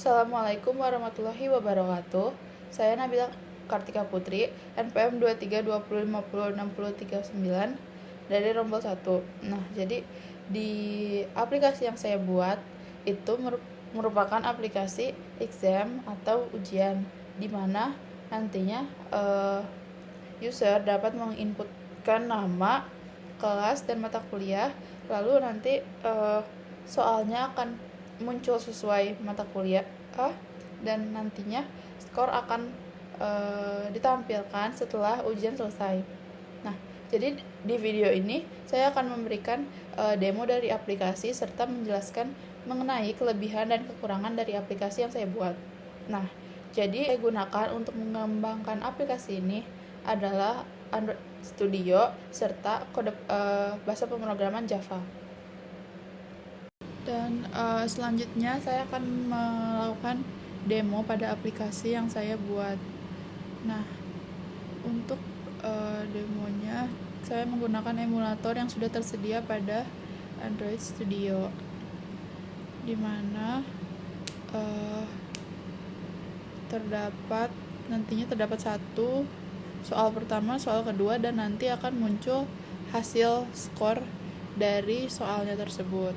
Assalamualaikum warahmatullahi wabarakatuh. Saya Nabila Kartika Putri, NPM 2320506039 dari rombel 1. Nah, jadi di aplikasi yang saya buat itu merupakan aplikasi exam atau ujian, di mana nantinya user dapat menginputkan nama, kelas, dan mata kuliah. Lalu nanti soalnya akan muncul sesuai mata kuliah dan nantinya skor akan ditampilkan setelah ujian selesai. Nah, jadi di video ini saya akan memberikan demo dari aplikasi serta menjelaskan mengenai kelebihan dan kekurangan dari aplikasi yang saya buat. Nah, jadi saya gunakan untuk mengembangkan aplikasi ini adalah Android Studio serta kode bahasa pemrograman Java. Dan selanjutnya saya akan melakukan demo pada aplikasi yang saya buat. Nah, untuk demonya saya menggunakan emulator yang sudah tersedia pada Android Studio, di mana nantinya terdapat satu soal pertama, soal kedua, dan nanti akan muncul hasil skor dari soalnya tersebut.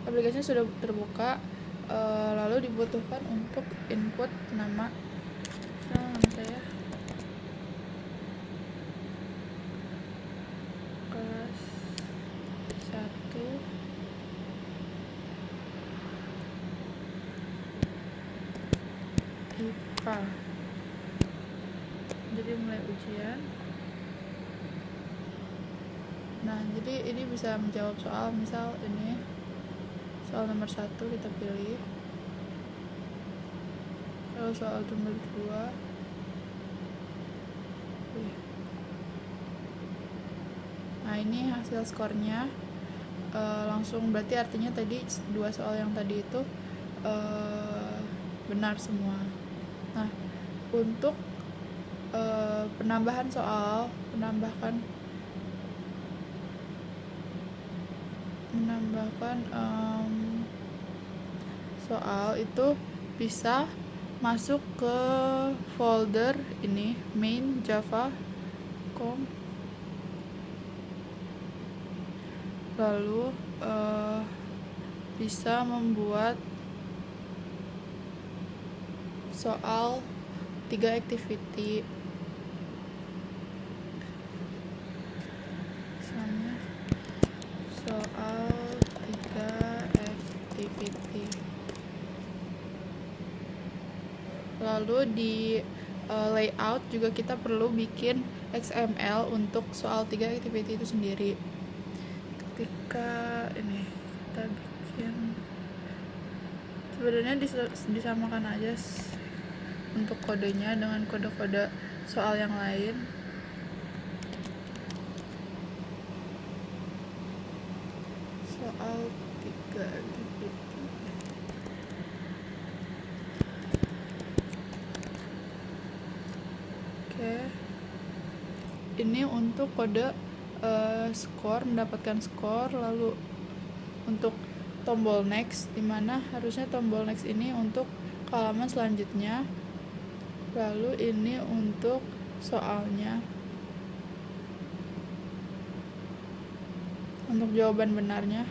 Aplikasinya sudah terbuka, lalu dibutuhkan untuk input nama saya, kelas 1 IPA. Jadi mulai ujian. Nah, jadi ini bisa menjawab soal, misal ini soal nomor 1 kita pilih, lalu soal nomor 2 nah ini hasil skornya langsung, berarti artinya tadi 2 soal yang tadi itu benar semua. Nah, untuk penambahan soal, menambahkan soal itu bisa masuk ke folder ini, main java.com, lalu bisa membuat soal 3 activity. Misalnya soal 3 activity. Lalu di layout juga kita perlu bikin XML untuk soal 3 activity itu sendiri. Ketika ini kita bikin, sebenarnya disamakan aja untuk kodenya dengan kode-kode soal yang lain. Soal 3 activity. Oke. Ini untuk kode skor, mendapatkan skor. Lalu untuk tombol next, dimana harusnya tombol next ini untuk ke halaman selanjutnya. Lalu ini untuk soalnya, untuk jawaban benarnya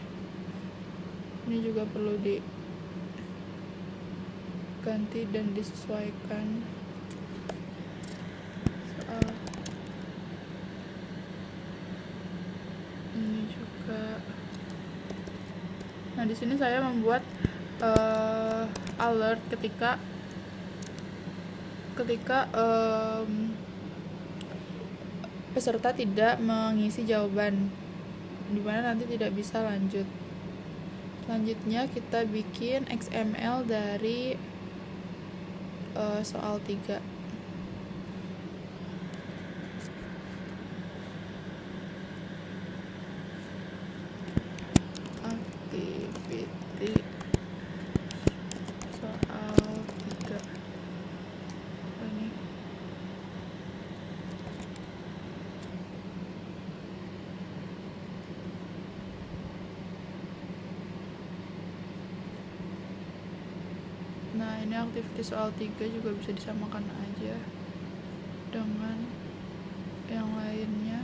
ini juga perlu diganti dan disesuaikan. Soal ini juga. Nah, di sini saya membuat alert ketika peserta tidak mengisi jawaban, dimana nanti tidak bisa lanjut. Selanjutnya kita bikin XML dari soal 3. Activity soal 3 ini. Nah, ini activity soal 3 juga bisa disamakan aja dengan yang lainnya.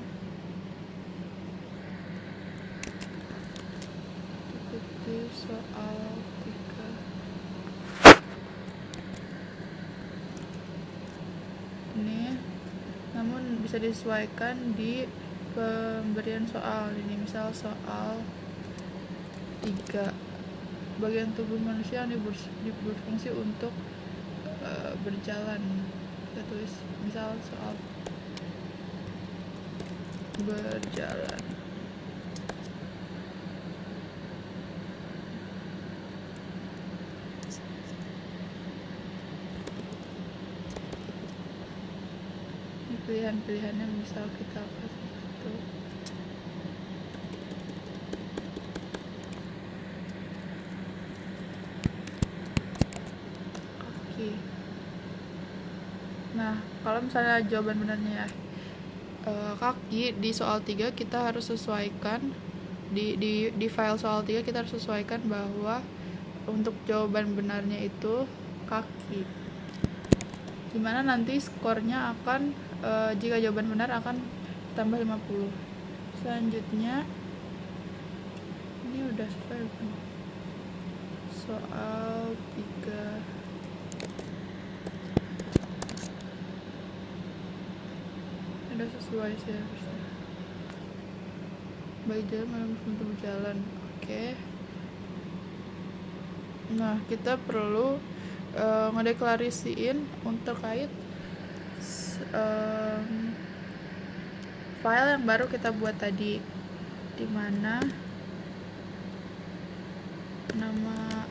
Activity soal 3 ini, namun bisa disesuaikan di pemberian soal. Ini misal soal 3, bagian tubuh manusia yang berfungsi untuk berjalan. Kita tulis misal soal berjalan. Ini pilihan-pilihannya misal kita kasih itu. Nah, kalau misalnya jawaban benarnya kaki, di soal 3 kita harus sesuaikan di file soal 3 kita harus sesuaikan bahwa untuk jawaban benarnya itu kaki, dimana nanti skornya akan jika jawaban benar akan tambah 50. Selanjutnya ini udah selesai bukan? Soal 3 udah sesuai sih harusnya. Baik jalan malam untuk berjalan. Oke. Nah, kita perlu ngedeklarasiin untuk terkait file yang baru kita buat tadi, dimana nama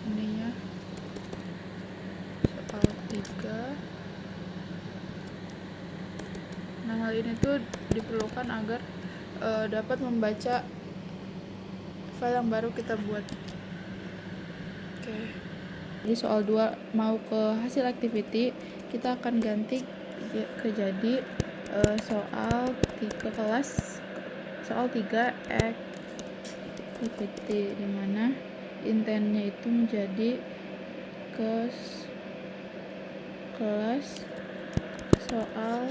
ininya soal 3. Nah, hal ini tuh diperlukan agar dapat membaca file yang baru kita buat. Oke. Jadi soal 2 mau ke hasil activity, kita akan ganti ke jadi soal 3 kelas, soal 3 activity, dimana intentnya itu menjadi ke kelas soal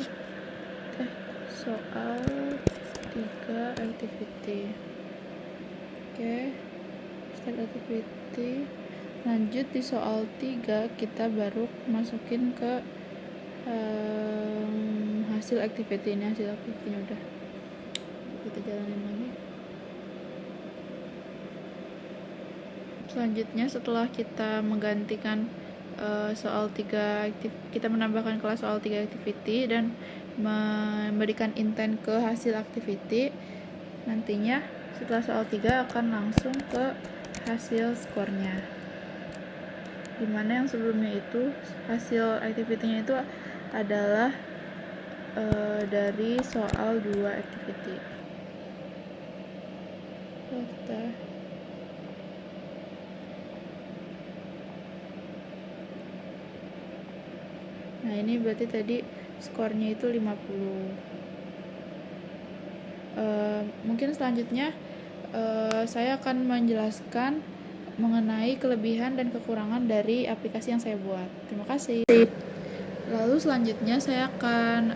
3 activity. Oke, start activity. Lanjut di soal 3 kita baru masukin ke hasil activity. Ini hasil activity-nya udah kita jalanin lagi. Selanjutnya setelah kita menggantikan soal 3 kita menambahkan kelas soal 3 activity dan memberikan intent ke hasil activity, nantinya setelah soal 3 akan langsung ke hasil skornya, dimana yang sebelumnya itu hasil activity-nya itu adalah dari soal 2 activity. Nah, ini berarti tadi skornya itu 50. Mungkin selanjutnya saya akan menjelaskan mengenai kelebihan dan kekurangan dari aplikasi yang saya buat. Terima kasih. Lalu selanjutnya saya akan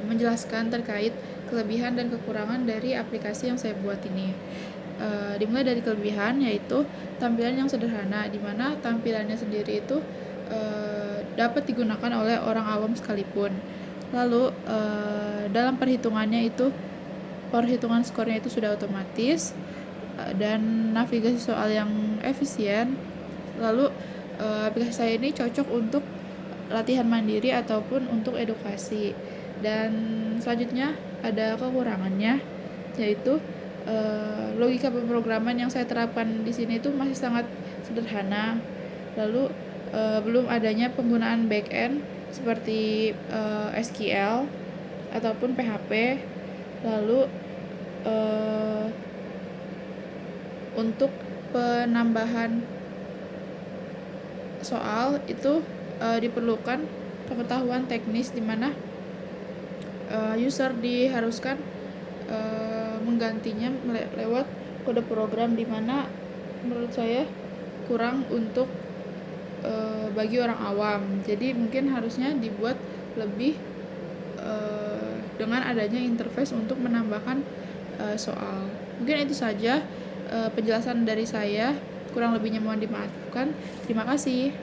menjelaskan terkait kelebihan dan kekurangan dari aplikasi yang saya buat ini. Dimulai dari kelebihan, yaitu tampilan yang sederhana, dimana tampilannya sendiri itu dapat digunakan oleh orang awam sekalipun. Lalu dalam perhitungannya itu perhitungan skornya itu sudah otomatis dan navigasi soal yang efisien. Lalu aplikasi saya ini cocok untuk latihan mandiri ataupun untuk edukasi. Dan selanjutnya ada kekurangannya, yaitu logika pemrograman yang saya terapkan di sini itu masih sangat sederhana. Lalu belum adanya penggunaan backend seperti SQL ataupun PHP. Lalu untuk penambahan soal itu diperlukan pengetahuan teknis, di mana user diharuskan menggantinya lewat kode program, di mana menurut saya kurang untuk bagi orang awam. Jadi mungkin harusnya dibuat lebih dengan adanya interface untuk menambahkan soal. Mungkin itu saja penjelasan dari saya. Kurang lebihnya mohon dimaafkan. Terima kasih.